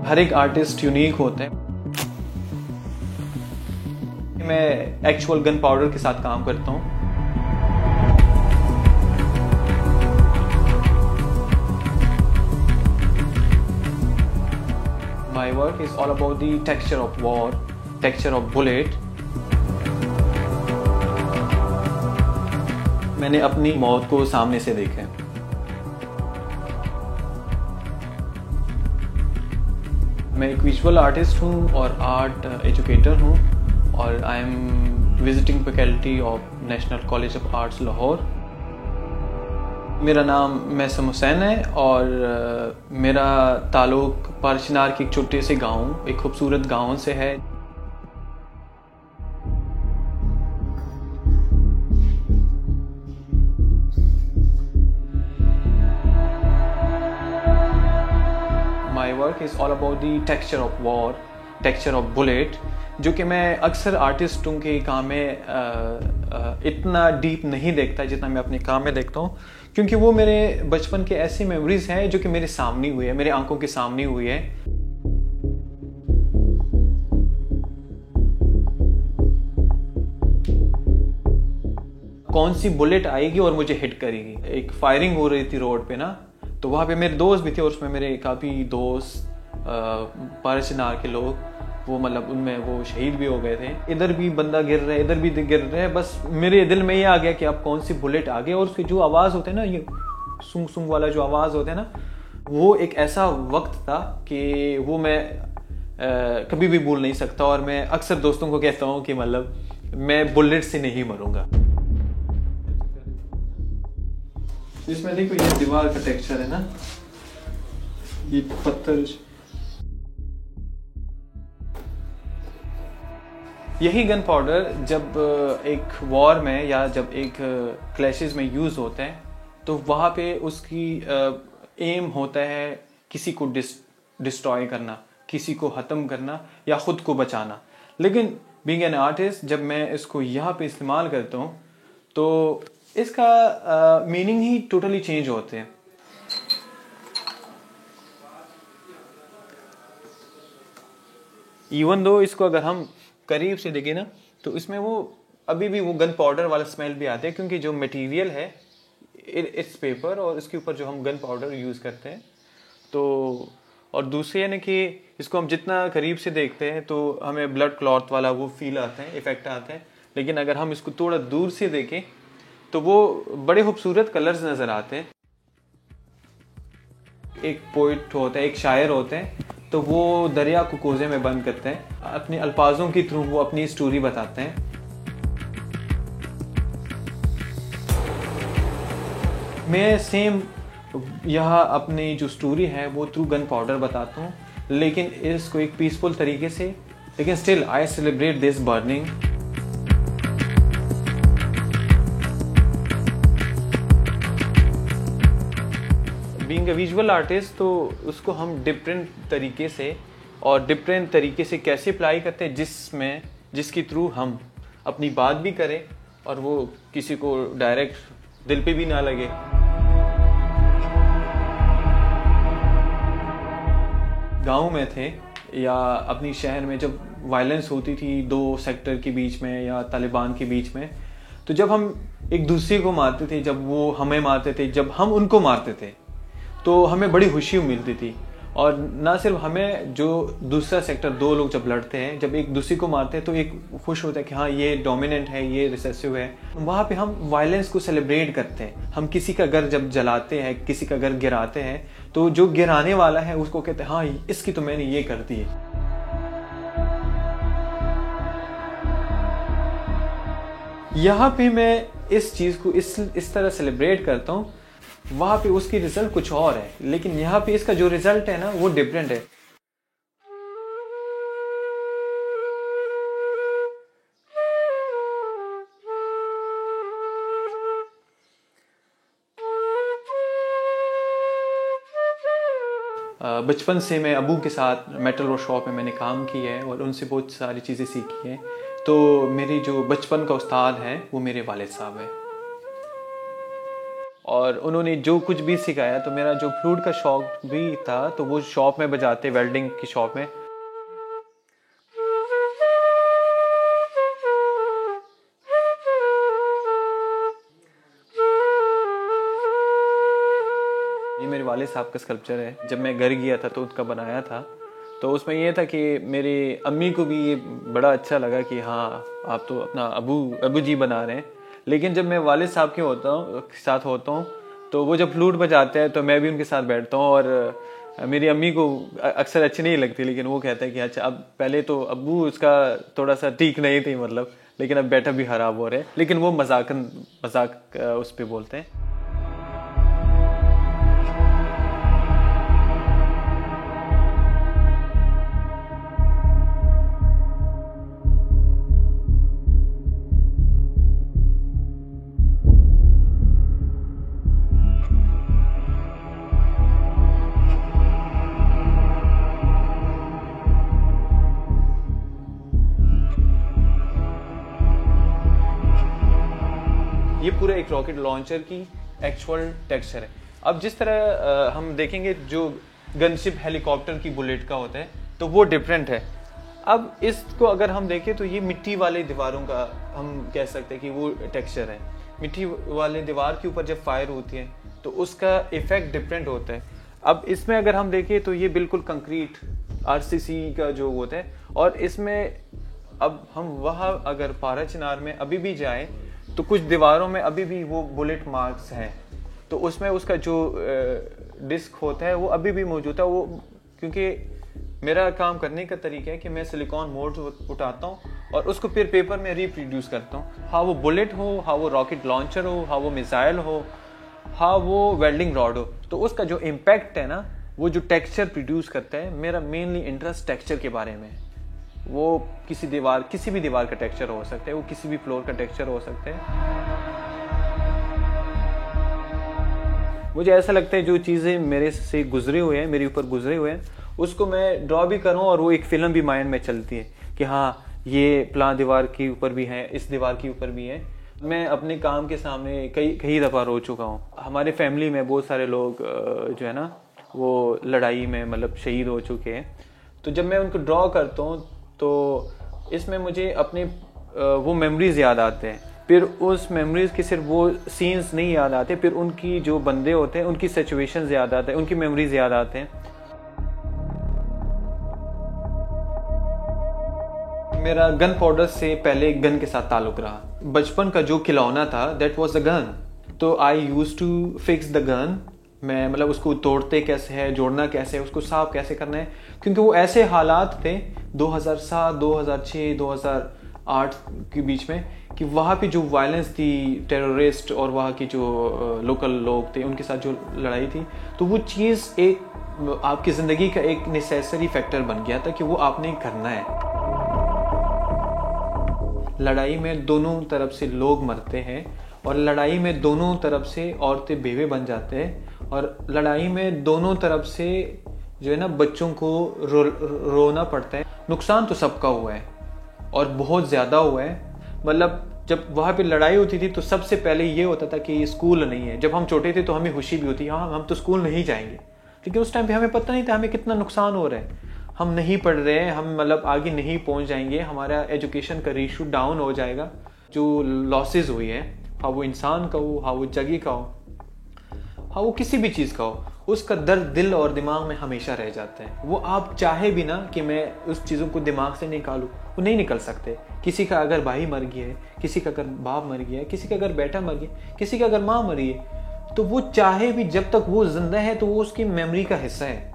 हर एक artist unique होते हैं। मैं एक्चुअल गन पाउडर के साथ काम करता हूँ। My work is all about the texture of war, texture of bullet. मैंने अपनी मौत को सामने से देखा है। मैं एक विजुअल आर्टिस्ट हूँ और आर्ट एजुकेटर हूँ और I am visiting faculty of national college of arts Lahore. मेरा नाम मैसम हुसैन है और मेरा ताल्लुक पारचनार के एक छोटे से गांव, एक खूबसूरत गांव से है। My work is all about the texture of war, texture of bullet, जो कि मैं अक्सर आर्टिस्टों के काम में इतना डीप नहीं देखता जितना मैं अपने काम में देखता हूँ, क्योंकि वो मेरे बचपन के ऐसी मेमोरीज हैं जो कि मेरे सामने हुई है, मेरे आंखों के सामने हुई है। कौन सी बुलेट आएगी और मुझे हिट करेगी। एक फायरिंग हो रही थी रोड पे ना, तो वहाँ पे मेरे दोस्त भी थे और उसमें मेरे काफ़ी दोस्त पारचनार के लोग, वो मतलब उनमें वो शहीद भी हो गए थे। इधर भी बंदा गिर रहा है, इधर भी गिर रहा है। बस मेरे दिल में ये आ गया कि अब कौन सी बुलेट आ गई, और उसकी जो आवाज़ होते हैं ना, ये सुंग सुंग वाला जो आवाज़ होता है ना, वो एक ऐसा वक्त था कि वो मैं कभी भी भूल नहीं सकता। और मैं अक्सर दोस्तों को कहता हूँ कि मतलब मैं बुलेट से नहीं मरूंगा। इसमें देखो ये दीवार का टेक्सचर है ना, ये पत्थर, यही गन पाउडर जब एक वॉर में या जब एक क्लैशेस में यूज होते हैं तो वहाँ पे उसकी एम होता है किसी को डिस्ट्रॉय करना, किसी को ख़त्म करना या ख़ुद को बचाना। लेकिन बीइंग एन आर्टिस्ट, जब मैं इसको यहाँ पे इस्तेमाल करता हूँ तो इसका मीनिंग ही टोटली चेंज होते हैं। इवन दो इसको अगर हम करीब से देखें ना, तो इसमें वो अभी भी वो गन पाउडर वाला स्मेल भी आता है, क्योंकि जो मटेरियल है इट्स पेपर और इसके ऊपर जो हम गन पाउडर यूज़ करते हैं। तो और दूसरी यानी कि इसको हम जितना करीब से देखते हैं तो हमें ब्लड क्लॉट वाला वो फील आता है, इफेक्ट आता है। लेकिन अगर हम इसको थोड़ा दूर से देखें तो वो बड़े खूबसूरत कलर्स नज़र आते हैं। एक पोइट होता है, एक शायर होते हैं, तो वो दरिया को कोजे में बंद करते हैं, अपने अल्फाजों के थ्रू वो अपनी स्टोरी बताते हैं। मैं सेम यहाँ अपनी जो स्टोरी है वो थ्रू गन पाउडर बताता हूँ, लेकिन इसको एक पीसफुल तरीके से। लेकिन still I celebrate this burning. Being a visual artist, तो उसको हम डिफरेंट तरीके से और डिफरेंट तरीके से कैसे अप्लाई करते हैं, जिसके थ्रू हम अपनी बात भी करें और वो किसी को डायरेक्ट दिल पे भी ना लगे। गांव में थे या अपनी शहर में जब वायलेंस होती थी दो सेक्टर के बीच में या तालिबान के बीच में, तो जब हम एक दूसरे को मारते थे, जब वो हमें मारते थे, जब हम उनको मारते थे, तो हमें बड़ी खुशी मिलती थी। और ना सिर्फ हमें, जो दूसरा सेक्टर, दो लोग जब लड़ते हैं, जब एक दूसरे को मारते हैं तो एक खुश होता है कि हाँ ये डोमिनेंट है, ये रिसेसिव है। वहाँ पे हम वायलेंस को सेलिब्रेट करते हैं। हम किसी का घर जब जलाते हैं, किसी का घर गिराते हैं, तो जो गिराने वाला है उसको कहते हैं हाँ इसकी तो मैंने ये कर दी है। यहाँ पे मैं इस चीज़ को इस तरह सेलिब्रेट करता हूँ, वहाँ पे उसकी रिजल्ट कुछ और है, लेकिन यहाँ पे इसका जो रिजल्ट है ना वो डिफरेंट है। बचपन से मैं अबू के साथ मेटल वर्कशॉप में मैंने काम किया है और उनसे बहुत सारी चीज़ें सीखी हैं। तो मेरी जो बचपन का उस्ताद है वो मेरे वालिद साहब है। और उन्होंने जो कुछ भी सिखाया, तो मेरा जो फ्लूट का शौक भी था तो वो शॉप में बजाते, वेल्डिंग की शॉप में। ये मेरे वाले साहब का स्कल्पचर है, जब मैं घर गया था तो उनका बनाया था। तो उसमें ये था कि मेरी अम्मी को भी ये बड़ा अच्छा लगा कि हाँ आप तो अपना अबू जी बना रहे हैं। लेकिन जब मैं वाले साहब के साथ होता हूँ तो वो जब फ्लूट बजाते हैं तो मैं भी उनके साथ बैठता हूँ, और मेरी अम्मी को अक्सर अच्छी नहीं लगती, लेकिन वो कहता है कि अच्छा, अब पहले तो अब्बू उसका थोड़ा सा ठीक नहीं थी मतलब, लेकिन अब बैठा भी खराब हो रहा है, लेकिन वो मजाक उस पर बोलते हैं। ये पूरा एक रॉकेट लॉन्चर की एक्चुअल टेक्सचर है। अब जिस तरह हम देखेंगे जो गनशिप हेलीकॉप्टर की बुलेट का होता है तो वो डिफरेंट है। अब इसको अगर हम देखें तो ये मिट्टी वाले दीवारों का हम कह सकते हैं कि वो टेक्सचर है। मिट्टी वाले दीवार के ऊपर जब फायर होती है तो उसका इफेक्ट डिफरेंट होता है। अब इसमें अगर हम देखें तो ये बिल्कुल कंक्रीट आरसीसी का जो होता है, और इसमें अब हम वहाँ अगर पारा चिनार में अभी भी जाए तो कुछ दीवारों में अभी भी वो बुलेट मार्क्स हैं, तो उसमें उसका जो डिस्क होता है वो अभी भी मौजूद है। वो क्योंकि मेरा काम करने का तरीका है कि मैं सिलिकॉन मोल्ड उठाता हूँ और उसको फिर पेपर में रिप्रोड्यूस करता हूँ। हाँ वो बुलेट हो, हाँ वो रॉकेट लॉन्चर हो, हाँ वो मिसाइल हो, हाँ वो वेल्डिंग रॉड हो, तो उसका जो इम्पैक्ट है ना, वो जो टेक्सचर प्रोड्यूस करता है, मेरा मेनली इंटरेस्ट टेक्सचर के बारे में है। वो किसी भी दीवार का टेक्सचर हो सकता है, वो किसी भी फ्लोर का टेक्सचर हो सकता है। मुझे ऐसा लगता है जो चीज़ें मेरे से गुजरे हुए हैं, मेरे ऊपर गुजरे हुए हैं, उसको मैं ड्रॉ भी करूं और वो एक फिल्म भी माइंड में चलती है कि हाँ ये प्लान दीवार के ऊपर भी है, इस दीवार के ऊपर भी है। मैं अपने काम के सामने कई दफ़ा रो चुका हूँ। हमारे फैमिली में बहुत सारे लोग जो है ना वो लड़ाई में मतलब शहीद हो चुके हैं। तो जब मैं उनको ड्रॉ करता हूँ तो इसमें मुझे अपने वो मेमोरीज याद आते हैं। फिर उस मेमोरीज के सिर्फ वो सीन्स नहीं याद आते, फिर उनकी जो बंदे होते हैं उनकी सिचुएशंस याद आते हैं, उनकी मेमोरीज याद आते हैं। मेरा गन पाउडर से पहले गन के साथ ताल्लुक रहा। बचपन का जो खिलौना था दैट वाज द गन। तो I used to fix the gun. मैं मतलब उसको तोड़ते कैसे है, जोड़ना कैसे है, उसको साफ कैसे करना है, क्योंकि वो ऐसे हालात थे 2007, 2006, 2008 के बीच में कि वहाँ पे जो वायलेंस थी, टेररिस्ट और वहाँ की जो लोकल लोग थे उनके साथ जो लड़ाई थी, तो वो चीज़ एक आपकी ज़िंदगी का एक नेसेसरी फैक्टर बन गया था कि वो आपने करना है। लड़ाई में दोनों तरफ से लोग मरते हैं, और लड़ाई में दोनों तरफ से औरतें बेवे बन जाते हैं, और लड़ाई में दोनों तरफ से जो है ना बच्चों को रोना पड़ता है। नुकसान तो सबका हुआ है और बहुत ज़्यादा हुआ है। मतलब जब वहाँ पे लड़ाई होती थी तो सबसे पहले ये होता था कि ये स्कूल नहीं है। जब हम छोटे थे तो हमें खुशी भी होती, हाँ हम तो स्कूल नहीं जाएंगे, लेकिन उस टाइम पे हमें पता नहीं था हमें कितना नुकसान हो रहा है। हम नहीं पढ़ रहे हैं, हम मतलब आगे नहीं पहुँच जाएंगे, हमारा एजुकेशन का रेशियो डाउन हो जाएगा। जो लॉसेज हुई है, हाँ वो इंसान का हो, हाँ वो जगह का हो, हाँ वो किसी भी चीज़ का हो, उसका दर्द दिल और दिमाग में हमेशा रह जाता है। वो आप चाहे भी ना कि मैं उस चीज़ों को दिमाग से निकालूं, वो नहीं निकल सकते। किसी का अगर भाई मर गया है, किसी का अगर बाप मर गया है, किसी का अगर बेटा मर गया, किसी का अगर माँ मरी है, तो वो चाहे भी जब तक वो जिंदा है तो वो उसकी मेमोरी का हिस्सा है।